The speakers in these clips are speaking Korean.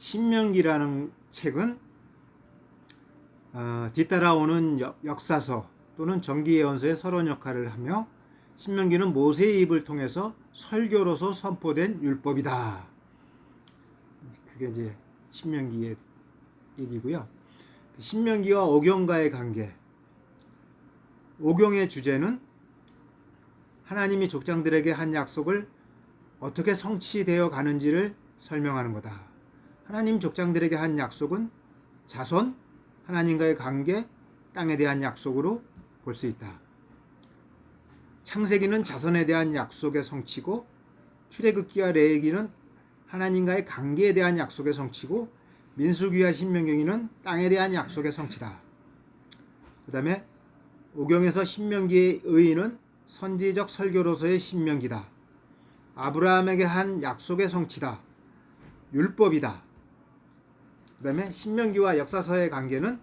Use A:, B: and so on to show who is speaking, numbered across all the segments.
A: 신명기라는 책은 뒤따라오는 역사서 또는 정기예언서의 서론 역할을 하며 신명기는 모세의 입을 통해서 설교로서 선포된 율법이다. 그게 이제 신명기의 얘기고요. 신명기와 오경과의 관계. 오경의 주제는 하나님이 족장들에게 한 약속을 어떻게 성취되어 가는지를 설명하는 거다. 하나님 족장들에게 한 약속은 자손, 하나님과의 관계, 땅에 대한 약속으로 볼 수 있다. 창세기는 자손에 대한 약속의 성취고, 출애굽기와 레위기는 하나님과의 관계에 대한 약속의 성취고, 민수기와 신명기는 땅에 대한 약속의 성취다. 그 다음에 오경에서 신명기의 의의는 선지적 설교로서의 신명기다. 아브라함에게 한 약속의 성취다. 율법이다. 그 다음에 신명기와 역사서의 관계는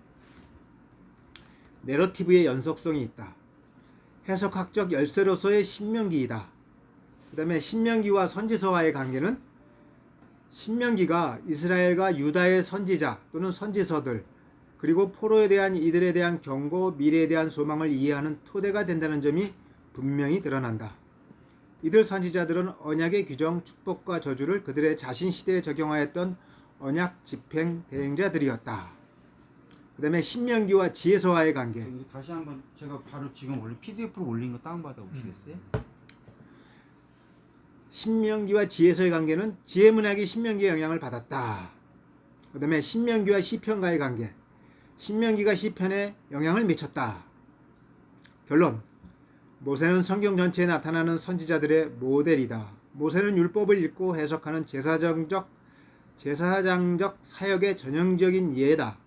A: 내러티브의 연속성이 있다. 해석학적 열쇠로서의 신명기이다. 그 다음에 신명기와 선지서와의 관계는 신명기가 이스라엘과 유다의 선지자 또는 선지서들 그리고 포로에 대한 이들에 대한 경고, 미래에 대한 소망을 이해하는 토대가 된다는 점이 분명히 드러난다. 이들 선지자들은 언약의 규정, 축복과 저주를 그들의 자신 시대에 적용하였던 언약 집행 대행자들이었다. 그 다음에 신명기와 지혜서와의 관계.
B: 다시 한번 제가 바로 지금 PDF로 올린 거 다운받아 보시겠어요?
A: 신명기와 지혜서의 관계는 지혜문학이 신명기의 영향을 받았다. 그 다음에 신명기와 시편과의 관계. 신명기가 시편에 영향을 미쳤다. 결론. 모세는 성경 전체에 나타나는 선지자들의 모델이다. 모세는 율법을 읽고 해석하는 제사장적 사역의 전형적인 예다.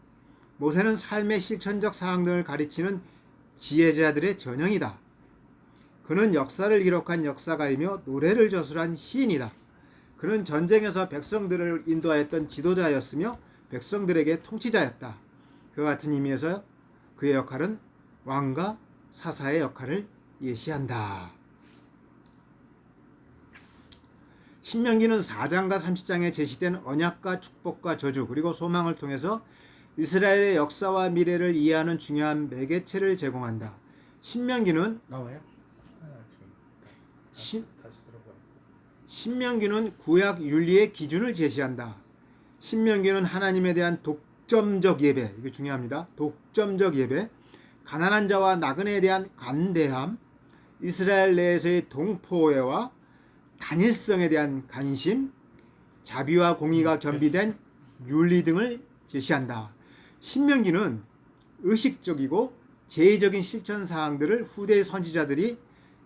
A: 모세는 삶의 실천적 사항 등을 가르치는 지혜자들의 전형이다. 그는 역사를 기록한 역사가이며 노래를 저술한 시인이다. 그는 전쟁에서 백성들을 인도하였던 지도자였으며 백성들에게 통치자였다. 그와 같은 의미에서 그의 역할은 왕과 사사의 역할을 예시한다. 신명기는 4장과 30장에 제시된 언약과 축복과 저주 그리고 소망을 통해서 이스라엘의 역사와 미래를 이해하는 중요한 매개체를 제공한다. 신명기는
B: 나와요?
A: 신명기는 구약 윤리의 기준을 제시한다. 신명기는 하나님에 대한 독점적 예배, 이게 중요합니다. 독점적 예배, 가난한 자와 나그네에 대한 관대함, 이스라엘 내에서의 동포애와 단일성에 대한 관심, 자비와 공의가 겸비된 윤리 등을 제시한다. 신명기는 의식적이고 제의적인 실천 사항들을 후대의 선지자들이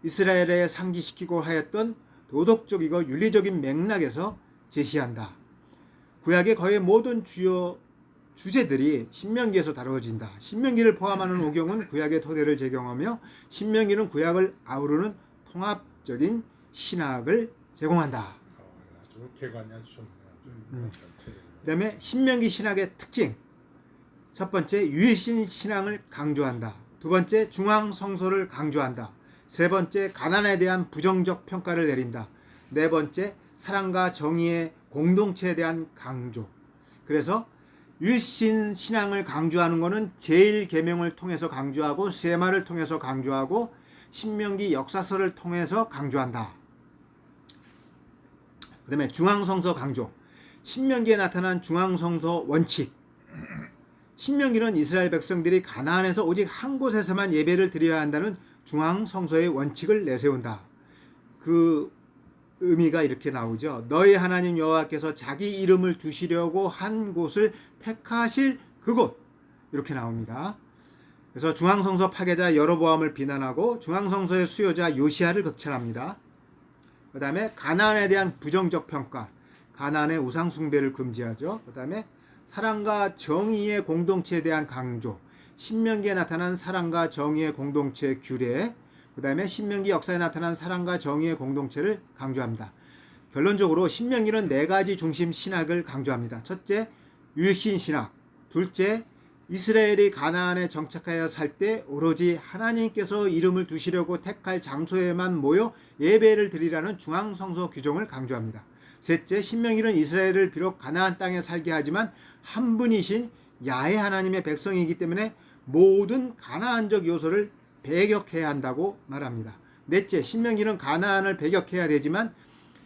A: 이스라엘에 상기시키고 하였던 도덕적이고 윤리적인 맥락에서 제시한다. 구약의 거의 모든 주요 주제들이 신명기에서 다루어진다. 신명기를 포함하는 오경은 구약의 토대를 제공하며 신명기는 구약을 아우르는 통합적인 신학을 제공한다.
C: 아주 개관이 아주 좋네요.
A: 그 다음에 신명기 신학의 특징. 첫 번째, 유일신 신앙을 강조한다. 두 번째, 중앙 성소를 강조한다. 세 번째, 가난에 대한 부정적 평가를 내린다. 네 번째, 사랑과 정의의 공동체에 대한 강조. 그래서 유일신 신앙을 강조하는 것은 제1계명을 통해서 강조하고 세마를 통해서 강조하고 신명기 역사서를 통해서 강조한다. 그 다음에 중앙성서 강조. 신명기에 나타난 중앙성서 원칙. 신명기는 이스라엘 백성들이 가나안에서 오직 한 곳에서만 예배를 드려야 한다는 중앙성서의 원칙을 내세운다. 그 의미가 이렇게 나오죠. 너희 하나님 여호와께서 자기 이름을 두시려고 한 곳을 택하실 그곳. 이렇게 나옵니다. 그래서 중앙성서 파괴자 여로보암을 비난하고 중앙성서의 수요자 요시야를 극찬합니다. 그 다음에 가나안에 대한 부정적 평가. 가나안의 우상 숭배를 금지하죠. 그 다음에 사랑과 정의의 공동체에 대한 강조. 신명기에 나타난 사랑과 정의의 공동체 규례. 그 다음에 신명기 역사에 나타난 사랑과 정의의 공동체를 강조합니다. 결론적으로 신명기는 네 가지 중심 신학을 강조합니다. 첫째, 유일신 신학. 둘째, 이스라엘이 가나안에 정착하여 살 때 오로지 하나님께서 이름을 두시려고 택할 장소에만 모여 예배를 드리라는 중앙성서 규정을 강조합니다. 셋째, 신명기는 이스라엘을 비록 가나안 땅에 살게 하지만 한 분이신 야훼 하나님의 백성이기 때문에 모든 가나안적 요소를 배격해야 한다고 말합니다. 넷째, 신명기는 가나안을 배격해야 되지만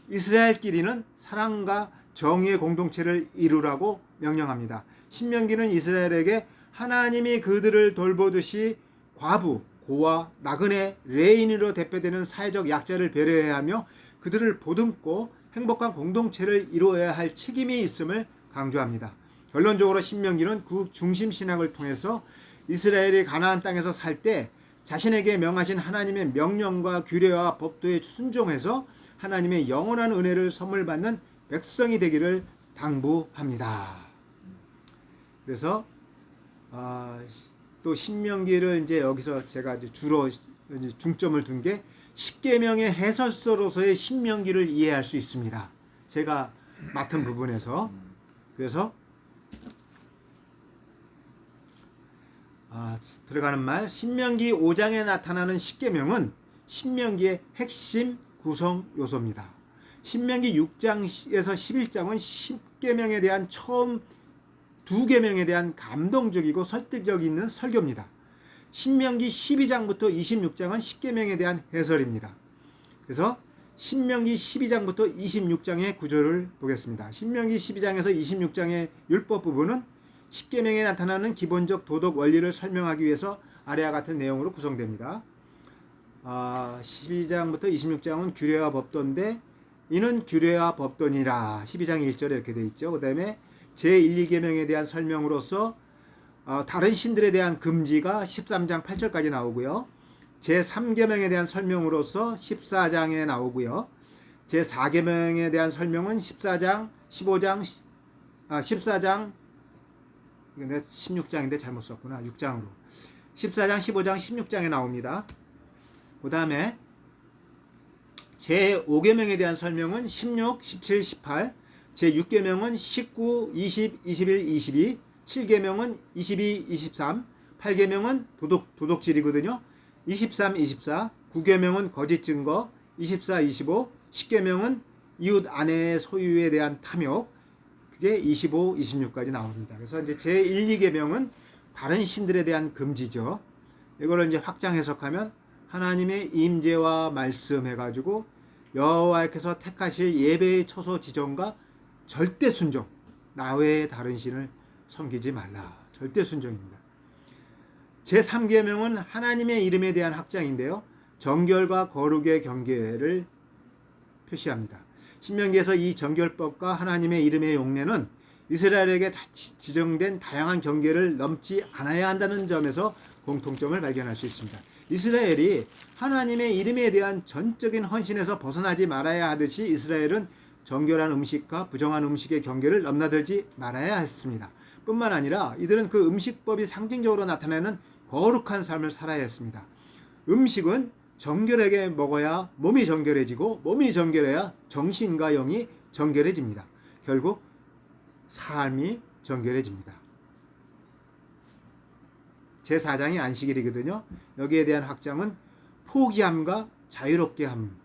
A: 이스라엘끼리는 사랑과 정의의 공동체를 이루라고 명령합니다. 신명기는 이스라엘에게 하나님이 그들을 돌보듯이 과부, 고아, 나그네, 레인으로 대표되는 사회적 약자를 배려해야 하며 그들을 보듬고 행복한 공동체를 이루어야 할 책임이 있음을 강조합니다. 결론적으로 신명기는 그 중심 신학을 통해서 이스라엘이 가나안 땅에서 살 때 자신에게 명하신 하나님의 명령과 규례와 법도에 순종해서 하나님의 영원한 은혜를 선물 받는 백성이 되기를 당부합니다. 그래서 또 신명기를 이제 여기서 제가 이제 주로 중점을 둔 게 십계명의 해설서로서의 신명기를 이해할 수 있습니다. 제가 맡은 부분에서. 그래서 들어가는 말, 신명기 5장에 나타나는 십계명은 신명기의 핵심 구성 요소입니다. 신명기 6장에서 11장은 십계명에 대한 처음 두 계명에 대한 감동적이고 설득력 있는 설교입니다. 신명기 12장부터 26장은 십계명에 대한 해설입니다. 그래서 신명기 12장부터 26장의 구조를 보겠습니다. 신명기 12장에서 26장의 율법 부분은 십계명에 나타나는 기본적 도덕 원리를 설명하기 위해서 아래와 같은 내용으로 구성됩니다. 12장부터 26장은 규례와 법도인데 이는 규례와 법도니라 12장 1절에 이렇게 되어 있죠. 그 다음에 제1, 2계명에 대한 설명으로서 다른 신들에 대한 금지가 13장 8절까지 나오고요. 제3계명에 대한 설명으로서 14장에 나오고요. 제4계명에 대한 설명은 14장 14장 16장인데 잘못 썼구나. 6장으로 14장 15장 16장에 나옵니다. 그 다음에 제5계명에 대한 설명은 16, 17, 18, 제6계명은 19, 20, 21, 22, 7계명은 22, 23, 8계명은 도덕질이거든요. 23, 24, 9계명은 거짓 증거, 24, 25, 10계명은 이웃 아내의 소유에 대한 탐욕, 그게 25, 26까지 나옵니다. 그래서 이제 제1, 2계명은 다른 신들에 대한 금지죠. 이거를 이제 확장 해석하면 하나님의 임재와 말씀 해가지고 여호와께서 택하실 예배의 처소 지정과 절대 순종, 나 외에 다른 신을 섬기지 말라. 절대 순종입니다. 제3계명은 하나님의 이름에 대한 확장인데요. 정결과 거룩의 경계를 표시합니다. 신명기에서 이 정결법과 하나님의 이름의 용례는 이스라엘에게 지정된 다양한 경계를 넘지 않아야 한다는 점에서 공통점을 발견할 수 있습니다. 이스라엘이 하나님의 이름에 대한 전적인 헌신에서 벗어나지 말아야 하듯이 이스라엘은 정결한 음식과 부정한 음식의 경계를 넘나들지 말아야 했습니다. 뿐만 아니라 이들은 그 음식법이 상징적으로 나타내는 거룩한 삶을 살아야 했습니다. 음식은 정결하게 먹어야 몸이 정결해지고 몸이 정결해야 정신과 영이 정결해집니다. 결국 삶이 정결해집니다. 제4장이 안식일이거든요. 여기에 대한 확장은 포기함과 자유롭게 함.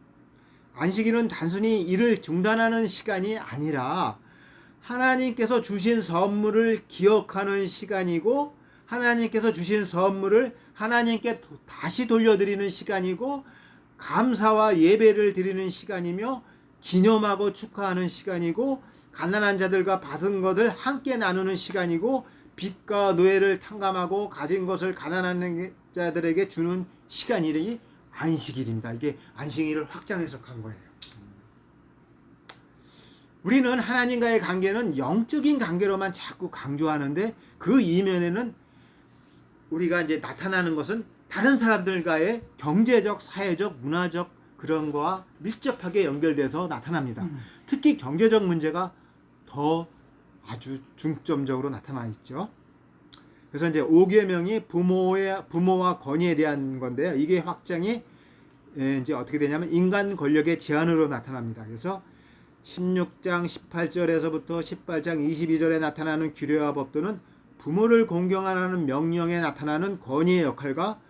A: 안식일은 단순히 일을 중단하는 시간이 아니라 하나님께서 주신 선물을 기억하는 시간이고 하나님께서 주신 선물을 하나님께 다시 돌려드리는 시간이고 감사와 예배를 드리는 시간이며 기념하고 축하하는 시간이고 가난한 자들과 받은 것을 함께 나누는 시간이고 빚과 노예를 탕감하고 가진 것을 가난한 자들에게 주는 시간이 안식일입니다. 이게 안식일을 확장 해석한 거예요. 우리는 하나님과의 관계는 영적인 관계로만 자꾸 강조하는데 그 이면에는 우리가 이제 나타나는 것은 다른 사람들과의 경제적, 사회적, 문화적 그런 거와 밀접하게 연결돼서 나타납니다. 특히 경제적 문제가 더 아주 중점적으로 나타나 있죠. 그래서 이제 5계명이 부모와 권위에 대한 건데요. 이게 확장이 이제 어떻게 되냐면 인간 권력의 제한으로 나타납니다. 그래서 16장 18절에서부터 18장 22절에 나타나는 규례와 법도는 부모를 공경하라는 명령에 나타나는 권위의 역할과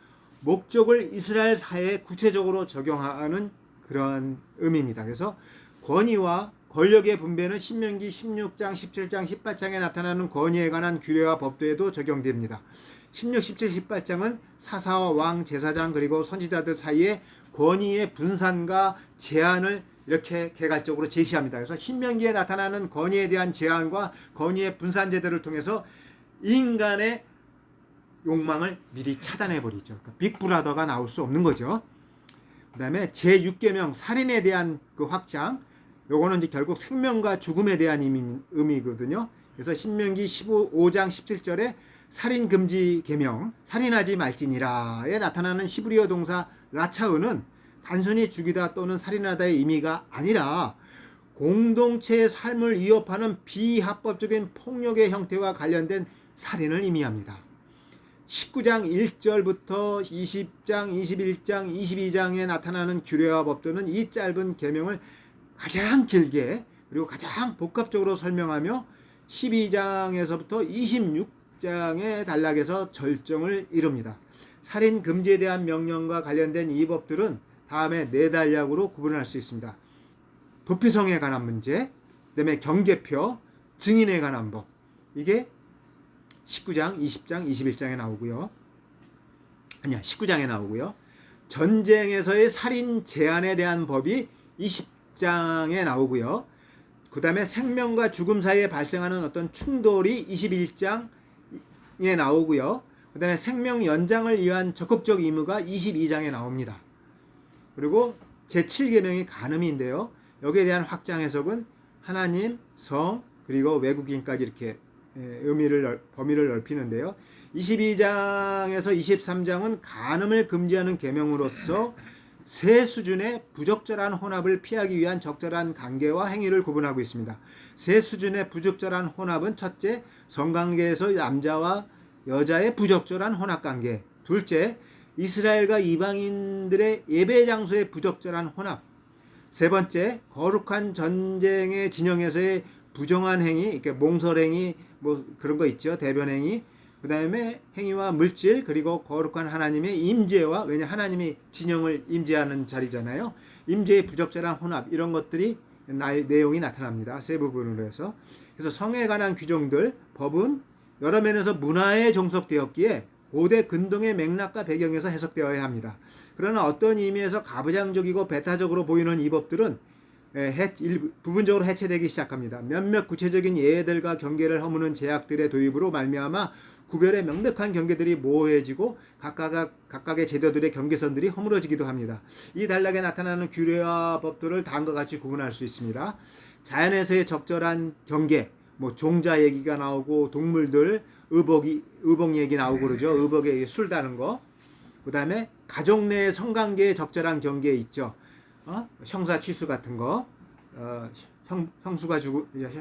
A: 목적을 이스라엘 사회에 구체적으로 적용하는 그런 의미입니다. 그래서 권위와 권력의 분배는 신명기 16장, 17장, 18장에 나타나는 권위에 관한 규례와 법도에도 적용됩니다. 16, 17, 18장은 사사와 왕, 제사장 그리고 선지자들 사이에 권위의 분산과 제한을 이렇게 개괄적으로 제시합니다. 그래서 신명기에 나타나는 권위에 대한 제한과 권위의 분산 제도를 통해서 인간의 욕망을 미리 차단해 버리죠. 그러니까 빅브라더가 나올 수 없는 거죠. 그다음에 제6계명 살인에 대한 그 확장, 요거는 이제 결국 생명과 죽음에 대한 의미거든요. 그래서 신명기 15장 17절에 살인 금지 계명, 살인하지 말지니라에 나타나는 시브리어 동사 라차흐는 단순히 죽이다 또는 살인하다의 의미가 아니라 공동체의 삶을 위협하는 비합법적인 폭력의 형태와 관련된 살인을 의미합니다. 19장 1절부터 20장, 21장, 22장에 나타나는 규례와 법도는 이 짧은 계명을 가장 길게 그리고 가장 복합적으로 설명하며 12장에서부터 26장의 단락에서 절정을 이룹니다. 살인 금지에 대한 명령과 관련된 이 법들은 다음에 네 단락으로 구분할 수 있습니다. 도피성에 관한 문제, 그다음에 경계표, 증인에 관한 법. 이게 19장, 20장, 21장에 나오고요. 아니야, 19장에 나오고요. 전쟁에서의 살인 제한에 대한 법이 20장에 나오고요. 그 다음에 생명과 죽음 사이에 발생하는 어떤 충돌이 21장에 나오고요. 그 다음에 생명 연장을 위한 적극적 의무가 22장에 나옵니다. 그리고 제7계명이 간음인데요. 여기에 대한 확장 해석은 하나님, 성, 그리고 외국인까지 이렇게 범위를 넓히는데요. 22장에서 23장은 간음을 금지하는 계명으로서 세 수준의 부적절한 혼합을 피하기 위한 적절한 관계와 행위를 구분하고 있습니다. 세 수준의 부적절한 혼합은 첫째, 성관계에서 남자와 여자의 부적절한 혼합관계. 둘째, 이스라엘과 이방인들의 예배 장소의 부적절한 혼합. 세 번째, 거룩한 전쟁의 진영에서의 부정한 행위, 이렇게 몽설행위, 뭐 그런 거 있죠. 대변행위. 그 다음에 행위와 물질, 그리고 거룩한 하나님의 임재와, 왜냐 하나님이 진영을 임재하는 자리잖아요. 임재의 부적절한 혼합, 이런 것들이 내용이 나타납니다. 세 부분으로 해서. 그래서 성에 관한 규정들, 법은 여러 면에서 문화에 종속되었기에 고대 근동의 맥락과 배경에서 해석되어야 합니다. 그러나 어떤 의미에서 가부장적이고 배타적으로 보이는 이 법들은 부분적으로 해체되기 시작합니다. 몇몇 구체적인 예들과 경계를 허무는 제약들의 도입으로 말미암아 구별의 명백한 경계들이 모호해지고 각각의 제도들의 경계선들이 허물어지기도 합니다. 이 단락에 나타나는 규례와 법들을 다음과 같이 구분할 수 있습니다. 자연에서의 적절한 경계, 뭐 종자 얘기가 나오고 동물들, 의복 얘기 나오고 그러죠. 의복에 술 다는 거. 그 다음에 가족 내의 성관계의 적절한 경계 있죠. 형사 취수 같은 거.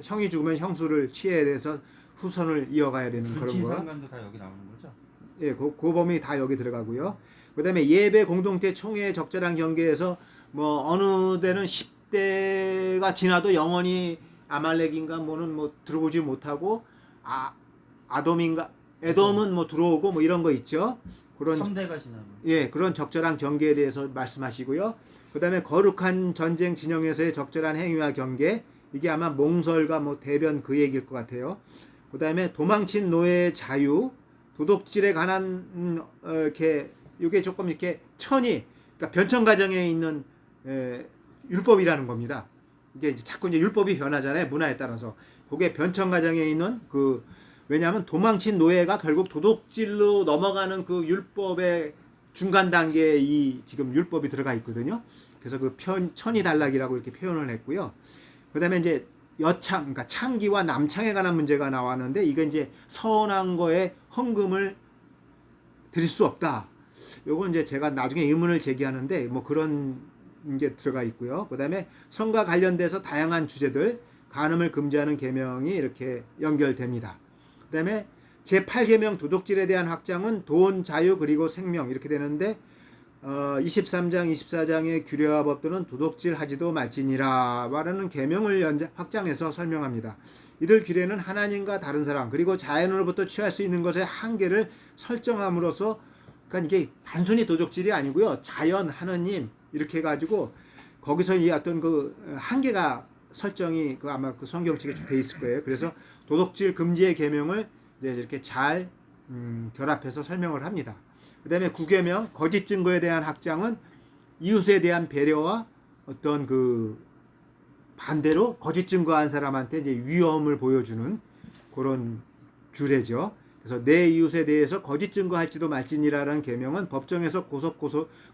A: 형이 죽으면 형수를 취해야 돼서 후손을 이어가야 되는 그런 거.
B: 불친상간도 다 여기 나오는 거죠?
A: 예, 그 범위 다 여기 들어가고요. 그다음에 예배 공동체 총회의 적절한 경계에서 뭐 어느 데는 10대가 지나도 영원히 아말렉인가 뭐는 뭐 들어오지 못하고 에돔은 뭐 들어오고 뭐 이런 거 있죠. 그런
B: 3대가 지나면.
A: 예, 그런 적절한 경계에 대해서 말씀하시고요. 그다음에 거룩한 전쟁 진영에서의 적절한 행위와 경계, 이게 아마 몽설과 뭐 대변 그 얘기일 것 같아요. 그다음에 도망친 노예의 자유, 도덕질에 관한 이렇게 이게 조금 이렇게 그러니까 변천 과정에 있는 율법이라는 겁니다. 이게 이제 자꾸 이제 율법이 변하잖아요. 문화에 따라서. 그게 변천 과정에 있는 왜냐하면 도망친 노예가 결국 도덕질로 넘어가는 그 율법의 중간 단계에 이 지금 율법이 들어가 있거든요. 그래서 그 천이 단락이라고 이렇게 표현을 했고요. 그다음에 이제 그러니까 창기와 남창에 관한 문제가 나왔는데, 이건 이제 서운한 거에 헌금을 드릴 수 없다. 요건 이제 제가 나중에 의문을 제기하는데 뭐 그런 게 들어가 있고요. 그다음에 성과 관련돼서 다양한 주제들, 간음을 금지하는 계명이 이렇게 연결됩니다. 그다음에 제8계명 도덕질에 대한 확장은 돈, 자유, 그리고 생명 이렇게 되는데 23장, 24장의 규례와 법도는 도덕질 하지도 말지니라 말하는 계명을 확장해서 설명합니다. 이들 규례는 하나님과 다른 사람 그리고 자연으로부터 취할 수 있는 것의 한계를 설정함으로써, 그러니까 이게 단순히 도덕질이 아니고요. 자연, 하느님 이렇게 해가지고 거기서 이 어떤 그 한계가 설정이 그 아마 그 성경책에 돼 있을 거예요. 그래서 도덕질 금지의 계명을 이제 이렇게 잘 결합해서 설명을 합니다. 그다음에 9계명 거짓 증거에 대한 확장은 이웃에 대한 배려와 어떤 그 반대로 거짓 증거한 사람한테 이제 위험을 보여주는 그런 규례죠. 그래서 내 이웃에 대해서 거짓 증거할지도 말지니라라는 계명은 법정에서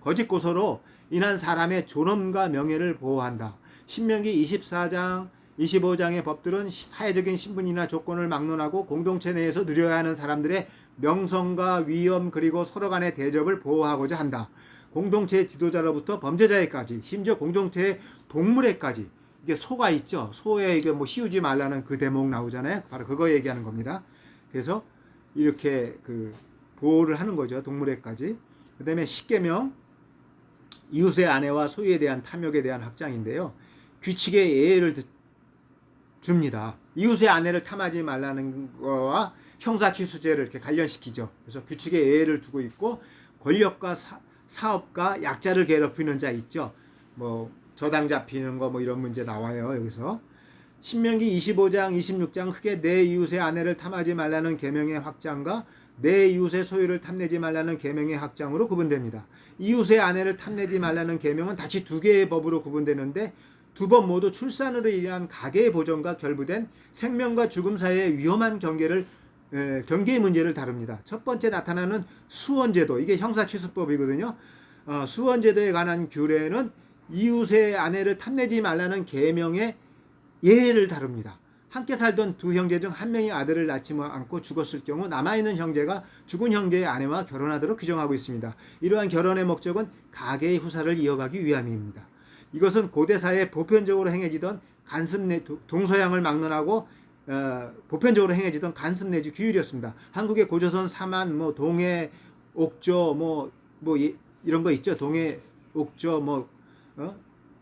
A: 거짓 고소로 인한 사람의 존엄과 명예를 보호한다. 신명기 24장, 25장의 법들은 사회적인 신분이나 조건을 막론하고 공동체 내에서 누려야 하는 사람들의 명성과 위엄 그리고 서로 간의 대접을 보호하고자 한다. 공동체 지도자로부터 범죄자에까지 심지어 공동체의 동물에까지 이게 소가 있죠. 소에 이게 뭐 씌우지 말라는 그 대목 나오잖아요. 바로 그거 얘기하는 겁니다. 그래서 이렇게 그 보호를 하는 거죠. 동물에까지. 그다음에 10계명 이웃의 아내와 소유에 대한 탐욕에 대한 확장인데요. 규칙의 예외를 줍니다. 이웃의 아내를 탐하지 말라는 거와 형사취수죄를 이렇게 관련시키죠. 그래서 규칙의 예외를 두고 있고 권력과 사업가 약자를 괴롭히는 자 있죠. 뭐 저당 잡히는 거 뭐 이런 문제 나와요. 여기서 신명기 25장 26장 흑에 내 이웃의 아내를 탐하지 말라는 계명의 확장과 내 이웃의 소유를 탐내지 말라는 계명의 확장으로 구분됩니다. 이웃의 아내를 탐내지 말라는 계명은 다시 두 개의 법으로 구분되는데 두 법 모두 출산으로 인한 가계의 보존과 결부된 생명과 죽음 사이의 위험한 경계의 문제를 다룹니다. 첫 번째 나타나는 수원제도, 이게 형사취수법이거든요. 수원제도에 관한 규례는 이웃의 아내를 탐내지 말라는 계명의 예를 다룹니다. 함께 살던 두 형제 중 한 명이 아들을 낳지 않고 죽었을 경우 남아있는 형제가 죽은 형제의 아내와 결혼하도록 규정하고 있습니다. 이러한 결혼의 목적은 가계의 후사를 이어가기 위함입니다. 이것은 고대사에 보편적으로 행해지던 동서양을 막론하고 보편적으로 행해지던 간습 내지 규율이었습니다. 한국의 고조선 사만, 뭐 동해, 옥조, 이런 거 있죠. 동해, 옥조,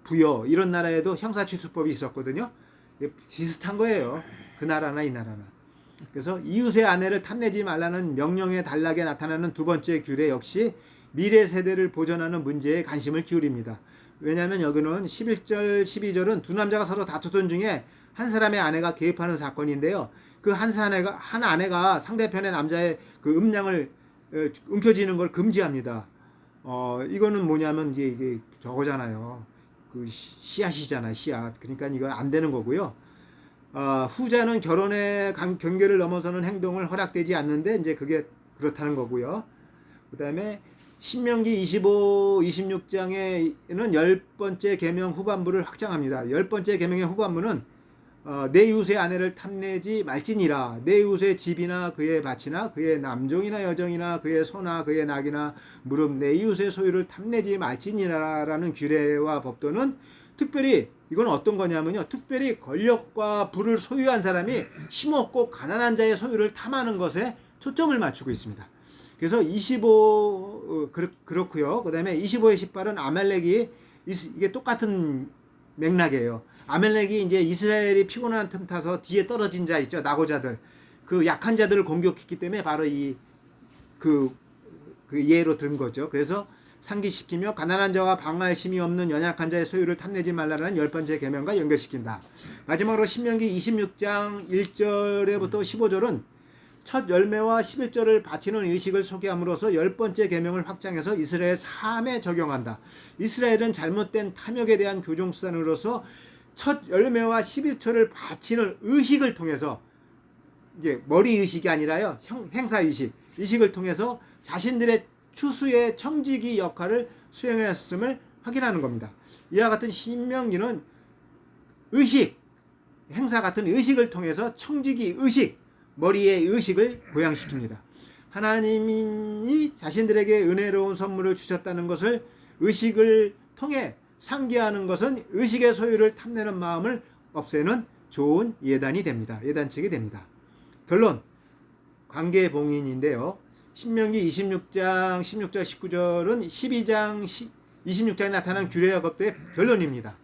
A: 부여 이런 나라에도 형사취수법이 있었거든요. 비슷한 거예요. 그 나라나 이 나라나. 그래서 이웃의 아내를 탐내지 말라는 명령의 단락에 나타나는 두 번째 규례 역시 미래 세대를 보존하는 문제에 관심을 기울입니다. 왜냐하면 여기는 11절, 12절은 두 남자가 서로 다투던 중에 한 사람의 아내가 개입하는 사건인데요. 그 한 아내가 상대편의 남자의 그 음량을 움켜쥐는 걸 금지합니다. 이거는 뭐냐면 이게 저거잖아요. 그 씨앗이잖아요. 씨앗. 그러니까 이건 안 되는 거고요. 후자는 결혼의 경계를 넘어서는 행동을 허락되지 않는데 이제 그게 그렇다는 거고요. 그다음에 신명기 25, 26장에는 열 번째 계명 후반부를 확장합니다. 열 번째 계명의 후반부는 내 이웃의 아내를 탐내지 말지니라. 내 이웃의 집이나 그의 밭이나 그의 남종이나 여종이나 그의 소나 그의 낙이나 무릎 내 이웃의 소유를 탐내지 말지니라라는 규례와 법도는 특별히 이건 어떤 거냐면요. 특별히 권력과 부를 소유한 사람이 힘없고 가난한 자의 소유를 탐하는 것에 초점을 맞추고 있습니다. 그래서 25 그렇고요. 그다음에 25의 18은 아말렉이 이게 똑같은 맥락이에요. 아말렉이 이제 이스라엘이 피곤한 틈 타서 뒤에 떨어진 자 있죠. 낙오자들. 그 약한 자들을 공격했기 때문에 바로 그 예로 든 거죠. 그래서 상기시키며 가난한 자와 방할 힘이 없는 연약한 자의 소유를 탐내지 말라는 열 번째 계명과 연결시킨다. 마지막으로 신명기 26장 1절에부터 15절은 첫 열매와 11절을 바치는 의식을 소개함으로써 열 번째 계명을 확장해서 이스라엘 삶에 적용한다. 이스라엘은 잘못된 탐욕에 대한 교정수단으로서 첫 열매와 11절을 바치는 의식을 통해서 이게 머리 의식이 아니라요. 행사 의식을 통해서 자신들의 추수의 청지기 역할을 수행했음을 확인하는 겁니다. 이와 같은 신명기는 행사 같은 의식을 통해서 청지기 머리의 의식을 고양시킵니다. 하나님이 자신들에게 은혜로운 선물을 주셨다는 것을 의식을 통해 상기하는 것은 의식의 소유를 탐내는 마음을 없애는 좋은 예단책이 됩니다. 결론, 관계 봉인인데요. 신명기 26장 16절 19절은 12장 26장에 나타난 규례와 법도의 결론입니다.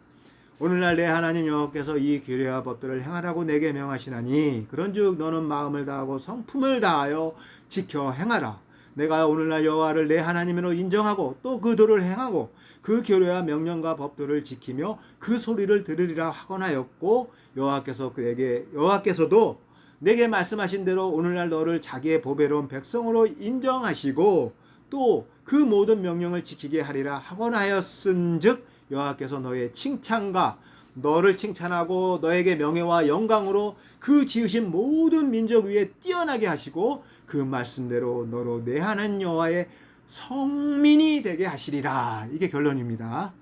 A: 오늘날 내 하나님 여호와께서 이 규례와 법도를 행하라고 내게 명하시나니 그런즉 너는 마음을 다하고 성품을 다하여 지켜 행하라. 내가 오늘날 여호와를 내 하나님으로 인정하고 또 그 도를 행하고 그 교례와 명령과 법도를 지키며 그 소리를 들으리라 하곤 하였고 여호와께서도 내게 말씀하신 대로 오늘날 너를 자기의 보배로운 백성으로 인정하시고 또 그 모든 명령을 지키게 하리라 하곤 하였은즉 여호와께서 너의 칭찬과 너를 칭찬하고 너에게 명예와 영광으로 그 지으신 모든 민족 위에 뛰어나게 하시고 그 말씀대로 너로 내 하나님 여호와의 성민이 되게 하시리라. 이게 결론입니다.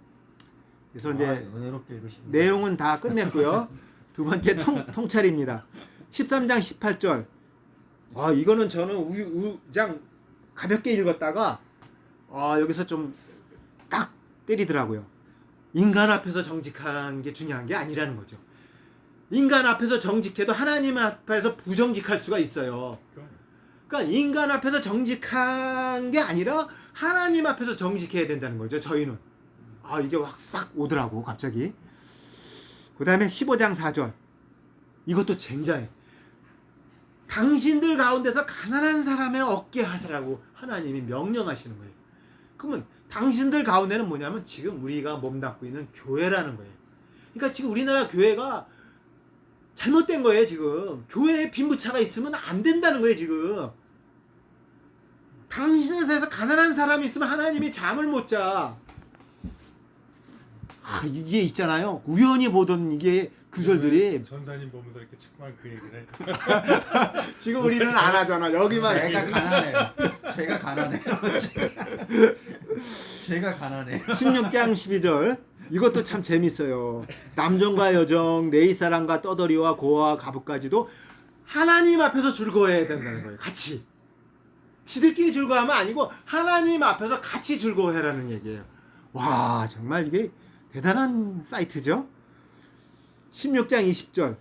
A: 그래서 이제
B: 은혜롭게 읽으십니다.
A: 내용은 다 끝냈고요. 두 번째 통찰입니다. 13장 18절. 이거는 저는 그냥 가볍게 읽었다가 여기서 좀 딱 때리더라고요. 인간 앞에서 정직한 게 중요한 게 아니라는 거죠. 인간 앞에서 정직해도 하나님 앞에서 부정직할 수가 있어요. 그러니까 인간 앞에서 정직한 게 아니라 하나님 앞에서 정직해야 된다는 거죠. 저희는. 이게 확 싹 오더라고 갑자기. 그 다음에 15장 4절. 이것도 굉장해. 당신들 가운데서 가난한 사람의 얻게 하시라고 하나님이 명령하시는 거예요. 그러면 당신들 가운데는 뭐냐면 지금 우리가 몸담고 있는 교회라는 거예요. 그러니까 지금 우리나라 교회가 잘못된 거예요. 지금 교회에 빈부차가 있으면 안 된다는 거예요. 지금 당신들 사이에서 가난한 사람이 있으면 하나님이 잠을 못 자. 이게 있잖아요. 우연히 보던 이게 구절들이
C: 전사님 보면서 이렇게 자꾸만 그 얘기를 해.
A: 지금 우리는 안 하잖아. 여기만
B: 제가 가난해요. 제가 가난해요. 제가 가난해요.
A: 16장 12절. 이것도 참 재밌어요. 남종과 여종, 레이사람과 떠돌이와 고아와 가부까지도 하나님 앞에서 즐거워해야 된다는 거예요. 같이. 지들끼리 즐거워하면 아니고 하나님 앞에서 같이 즐거워해라는 얘기예요. 와, 정말 이게 대단한 사이트죠. 16장 20절.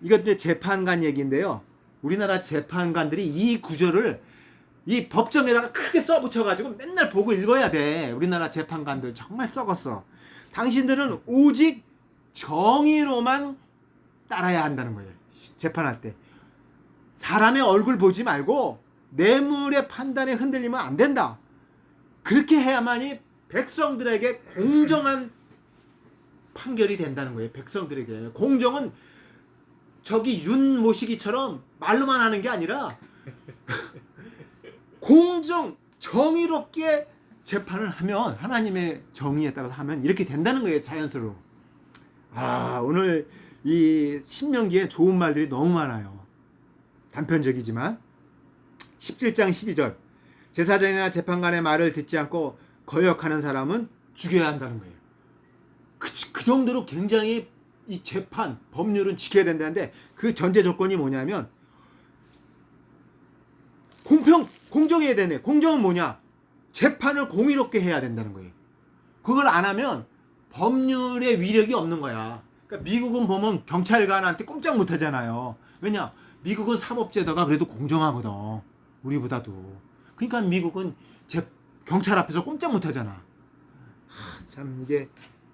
A: 이것도 재판관 얘기인데요. 우리나라 재판관들이 이 구절을 이 법정에다가 크게 써붙여가지고 맨날 보고 읽어야 돼. 우리나라 재판관들 정말 썩었어. 당신들은 오직 정의로만 따라야 한다는 거예요. 재판할 때. 사람의 얼굴 보지 말고 뇌물의 판단에 흔들리면 안 된다. 그렇게 해야만이 백성들에게 공정한 판결이 된다는 거예요. 백성들에게. 공정은 저기 윤모시기처럼 말로만 하는 게 아니라 공정, 정의롭게 재판을 하면 하나님의 정의에 따라서 하면 이렇게 된다는 거예요. 자연스러워. 오늘 이 신명기에 좋은 말들이 너무 많아요. 단편적이지만 17장 12절. 제사장이나 재판관의 말을 듣지 않고 거역하는 사람은 죽여야 한다는 거예요. 그 정도로 굉장히 이 재판, 법률은 지켜야 된다는데 그 전제 조건이 뭐냐면 공정해야 되네. 공정은 뭐냐? 재판을 공의롭게 해야 된다는 거예요. 그걸 안 하면 법률의 위력이 없는 거야. 그러니까 미국은 보면 경찰관한테 꼼짝 못 하잖아요. 왜냐? 미국은 사법제도가 그래도 공정하거든. 우리보다도. 그러니까 미국은 경찰 앞에서 꼼짝 못 하잖아. 참 이게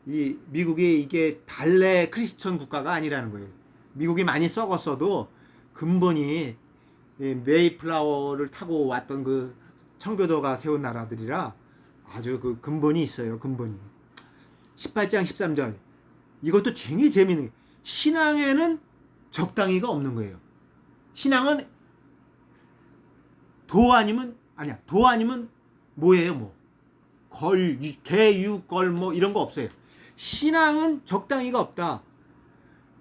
A: 이 미국이 이게 달래 크리스천 국가가 아니라는 거예요. 미국이 많이 썩었어도 근본이 메이플라워를 타고 왔던 그 청교도가 세운 나라들이라 아주 그 근본이 있어요. 근본이. 18장 13절. 이것도 재미있는 거예요. 신앙에는 적당히가 없는 거예요. 신앙은 도 아니면 뭐예요? 뭐 개, 유, 걸 뭐 이런 거 없어요. 신앙은 적당히가 없다.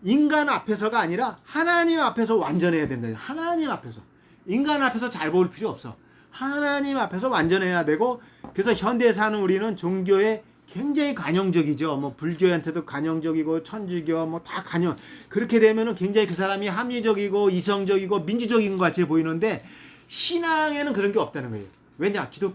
A: 인간 앞에서가 아니라 하나님 앞에서 완전해야 된다. 하나님 앞에서. 인간 앞에서 잘 보일 필요 없어. 하나님 앞에서 완전해야 되고, 그래서 현대에 사는 우리는 종교에 굉장히 관용적이죠. 뭐 불교한테도 관용적이고 천주교 뭐 다 관용. 그렇게 되면은 굉장히 그 사람이 합리적이고 이성적이고 민주적인 것 같이 보이는데 신앙에는 그런 게 없다는 거예요. 왜냐? 기독교